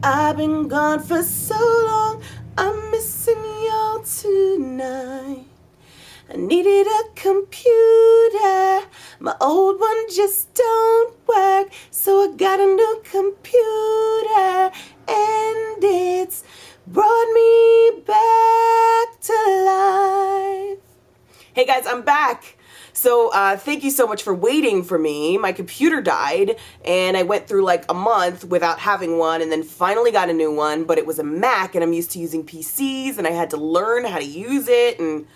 I've been gone for so long, I'm missing y'all tonight. I needed a computer, my old one just don't work, so I got a new computer, and it's brought me back to life. Hey guys, I'm back. So thank you so much for waiting for me. My computer died and I went through like a month without having one, and then finally got a new one, but it was a Mac and I'm used to using PCs and I had to learn how to use it, and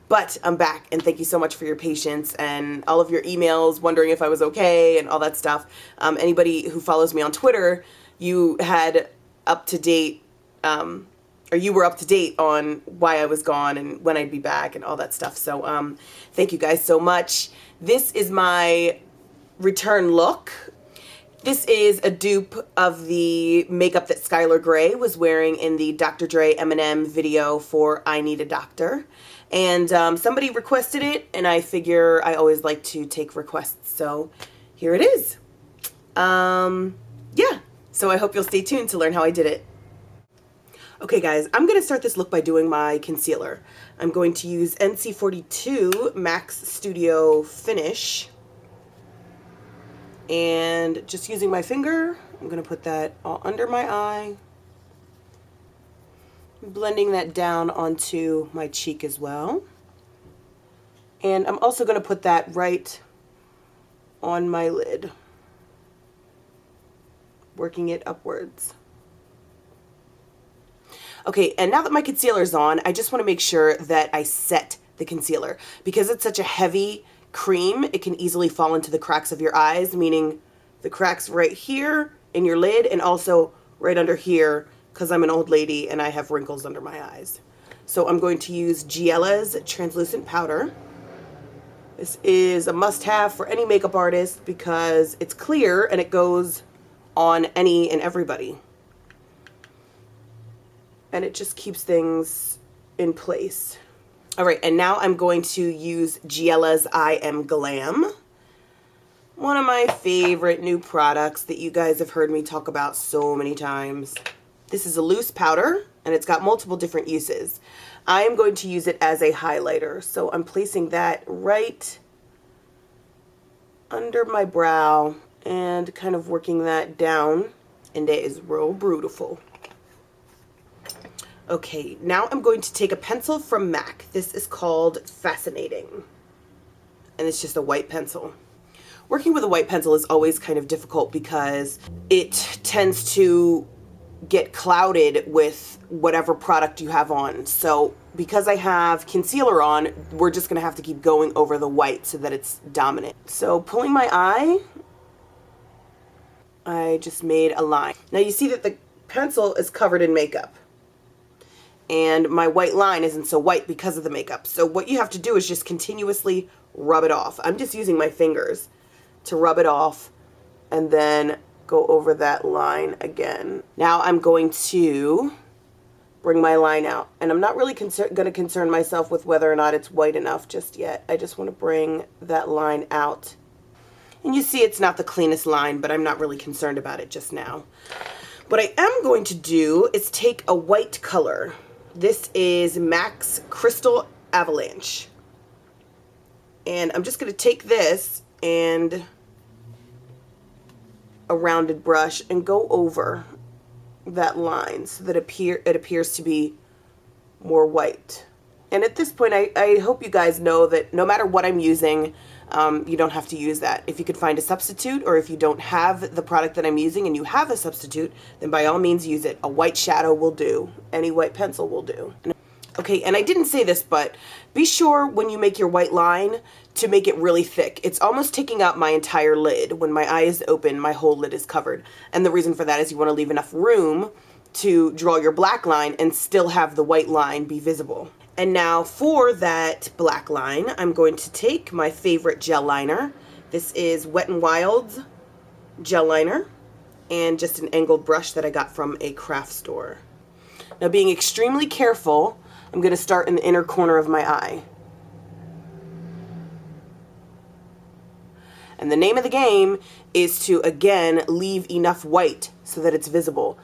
but I'm back, and thank you so much for your patience and all of your emails wondering if I was okay and all that stuff. Anybody who follows me on Twitter, you had up to date or you were up to date on why I was gone and when I'd be back and all that stuff. So thank you guys so much. This is my return look. This is a dupe of the makeup that Skylar Grey was wearing in the Dr. Dre Eminem video for I Need a Doctor. And somebody requested it, and I figure I always like to take requests. So here it is. Yeah, so I hope you'll stay tuned to learn how I did it. Okay guys, I'm going to start this look by doing my concealer. I'm going to use NC42 Max Studio Finish. And just using my finger, I'm going to put that all under my eye. Blending that down onto my cheek as well. And I'm also going to put that right on my lid. Working it upwards. Okay, and now that my concealer's on, I just want to make sure that I set the concealer. Because it's such a heavy cream, it can easily fall into the cracks of your eyes, meaning the cracks right here in your lid and also right under here, because I'm an old lady and I have wrinkles under my eyes. So I'm going to use Giela's translucent powder. This is a must-have for any makeup artist because it's clear and it goes on any and everybody. And it just keeps things in place. All right, and now I'm going to use Giela's I Am Glam. One of my favorite new products that you guys have heard me talk about so many times. This is a loose powder, and it's got multiple different uses. I am going to use it as a highlighter, so I'm placing that right under my brow and kind of working that down, and it is real beautiful. Okay, now I'm going to take a pencil from MAC. This is called Fascinating, and it's just a white pencil. Working with a white pencil is always kind of difficult because it tends to get clouded with whatever product you have on. So because I have concealer on, we're just going to have to keep going over the white so that it's dominant. So pulling my eye, I just made a line. Now you see that the pencil is covered in makeup. And my white line isn't so white because of the makeup. So what you have to do is just continuously rub it off. I'm just using my fingers to rub it off and then go over that line again. Now I'm going to bring my line out. And I'm not really going to concern myself with whether or not it's white enough just yet. I just want to bring that line out. And you see it's not the cleanest line, but I'm not really concerned about it just now. What I am going to do is take a white color. This is MAC's Crystal Avalanche. And I'm just going to take this and a rounded brush and go over that line so that it appears to be more white. And at this point, I hope you guys know that no matter what I'm using, you don't have to use that. If you could find a substitute, or if you don't have the product that I'm using and you have a substitute, then by all means use it. A white shadow will do. Any white pencil will do. Okay, and I didn't say this, but be sure when you make your white line to make it really thick. It's almost taking up my entire lid. When my eye is open, my whole lid is covered. And the reason for that is you want to leave enough room to draw your black line and still have the white line be visible. And now for that black line, I'm going to take my favorite gel liner. This is Wet n Wild's gel liner, and just an angled brush that I got from a craft store. Now, being extremely careful, I'm going to start in the inner corner of my eye. And the name of the game is to, again, leave enough white so that it's visible.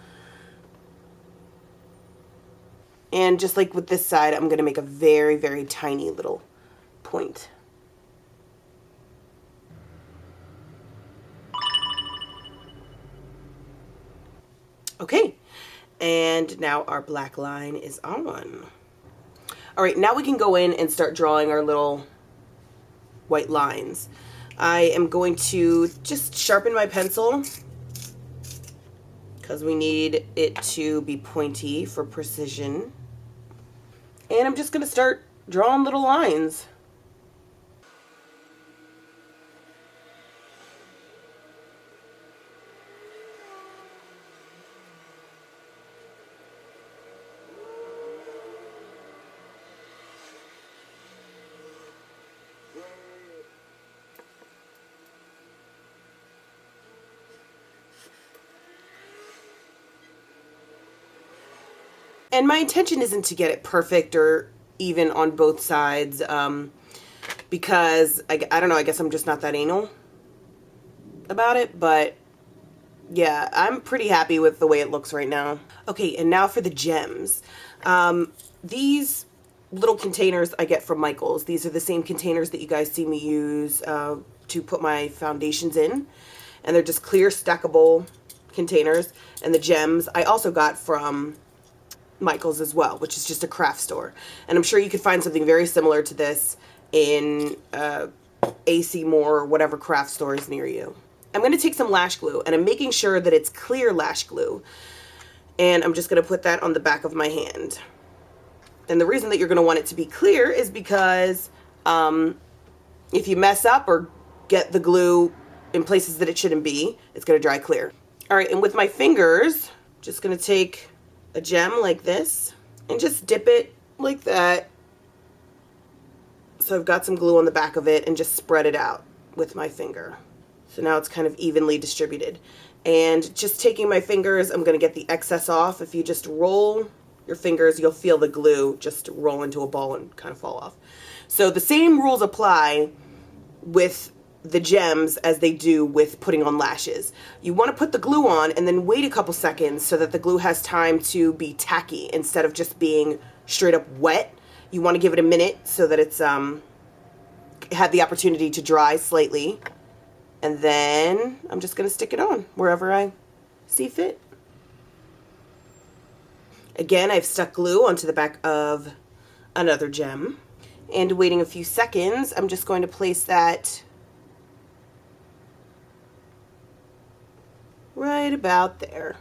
And just like with this side, I'm going to make a very, very tiny little point. Okay, and now our black line is on. All right, now we can go in and start drawing our little white lines. I am going to just sharpen my pencil because we need it to be pointy for precision. And I'm just going to start drawing little lines. And my intention isn't to get it perfect or even on both sides, because I don't know, I guess I'm just not that anal about it, but yeah, I'm pretty happy with the way it looks right now. Okay, and now for the gems. These little containers I get from Michael's. These are the same containers that you guys see me use to put my foundations in, and they're just clear stackable containers. And the gems I also got from Michael's as well, which is just a craft store, and I'm sure you could find something very similar to this in AC Moore or whatever craft store is near you. I'm going to take some lash glue, and I'm making sure that it's clear lash glue, and I'm just going to put that on the back of my hand. And the reason that you're going to want it to be clear is because if you mess up or get the glue in places that it shouldn't be, it's going to dry clear. All right, and with my fingers, just going to take a gem like this and just dip it like that. So I've got some glue on the back of it and just spread it out with my finger. So now it's kind of evenly distributed. And just taking my fingers, I'm going to get the excess off. If you just roll your fingers, you'll feel the glue just roll into a ball and kind of fall off. So the same rules apply with the gems as they do with putting on lashes. You want to put the glue on and then wait a couple seconds so that the glue has time to be tacky instead of just being straight up wet. You want to give it a minute so that it's had the opportunity to dry slightly, and then I'm just going to stick it on wherever I see fit. Again, I've stuck glue onto the back of another gem, and waiting a few seconds, I'm just going to place that right about there.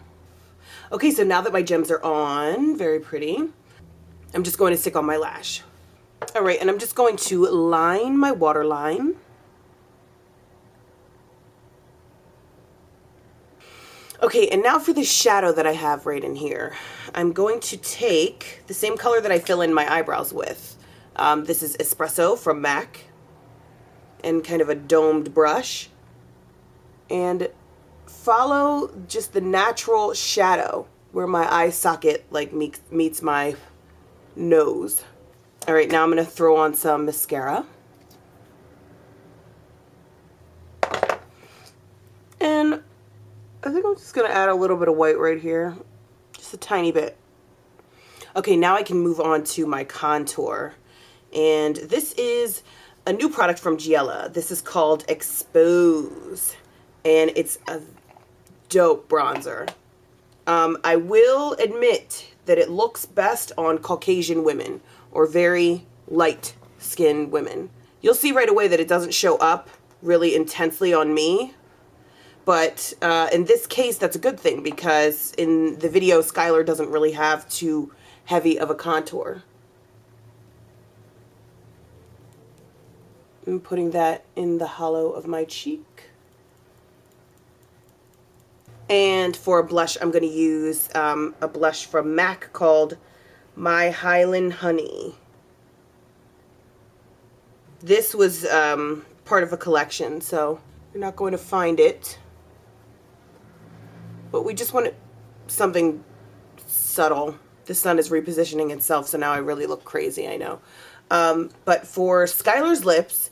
Okay, so now that my gems are on, very pretty, I'm just going to stick on my lash. All right, and I'm just going to line my waterline. Okay, and now for the shadow that I have right in here. I'm going to take the same color that I fill in my eyebrows with. This is Espresso from MAC, and kind of a domed brush. And follow just the natural shadow where my eye socket like meets my nose. All right, now I'm going to throw on some mascara. And I think I'm just going to add a little bit of white right here. Just a tiny bit. Okay, now I can move on to my contour. And this is a new product from Giella. This is called Expose. And it's a dope bronzer. I will admit that it looks best on Caucasian women or very light skinned women. You'll see right away that it doesn't show up really intensely on me, but in this case that's a good thing because in the video Skylar doesn't really have too heavy of a contour. I'm putting that in the hollow of my cheek. And for a blush, I'm going to use a blush from MAC called My Highland Honey. This was part of a collection, so you're not going to find it. But we just want something subtle. The sun is repositioning itself, so now I really look crazy, I know. But for Skylar's lips,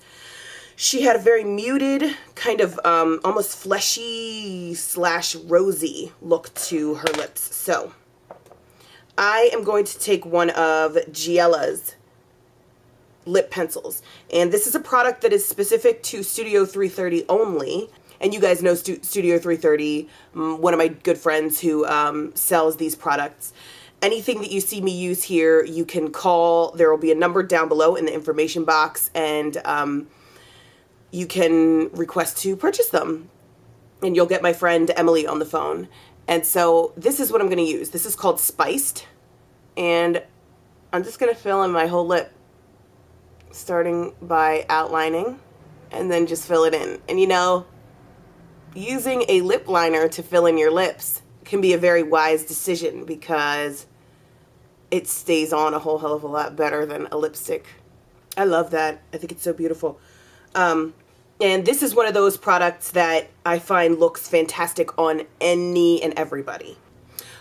She had a very muted, kind of almost fleshy / rosy look to her lips. So I am going to take one of Giella's lip pencils. And this is a product that is specific to Studio 330 only. And you guys know Studio 330, one of my good friends who sells these products. Anything that you see me use here, you can call. There will be a number down below in the information box, and you can request to purchase them. And you'll get my friend Emily on the phone. And so this is what I'm going to use. This is called Spiced. And I'm just going to fill in my whole lip, starting by outlining, and then just fill it in. And you know, using a lip liner to fill in your lips can be a very wise decision because it stays on a whole hell of a lot better than a lipstick. I love that. I think it's so beautiful. And this is one of those products that I find looks fantastic on any and everybody.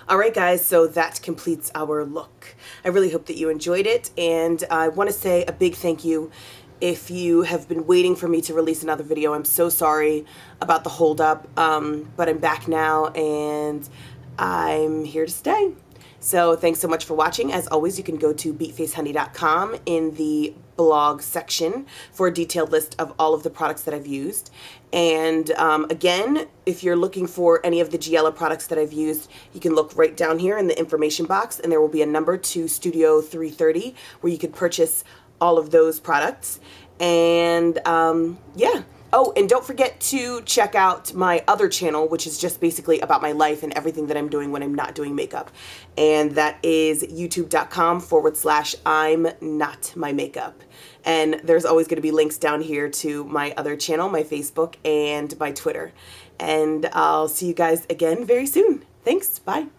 All right, guys, so that completes our look. I really hope that you enjoyed it, and I want to say a big thank you if you have been waiting for me to release another video. I'm so sorry about the holdup, but I'm back now, and I'm here to stay. So thanks so much for watching. As always, you can go to BEATFACEHONEY.com in the blog section for a detailed list of all of the products that I've used. And again, if you're looking for any of the Giella products that I've used, you can look right down here in the information box, and there will be a number to Studio 330 where you could purchase all of those products. And yeah. Oh, and don't forget to check out my other channel, which is just basically about my life and everything that I'm doing when I'm not doing makeup. And that is youtube.com/I'm not my makeup. And there's always going to be links down here to my other channel, my Facebook, and my Twitter. And I'll see you guys again very soon. Thanks. Bye.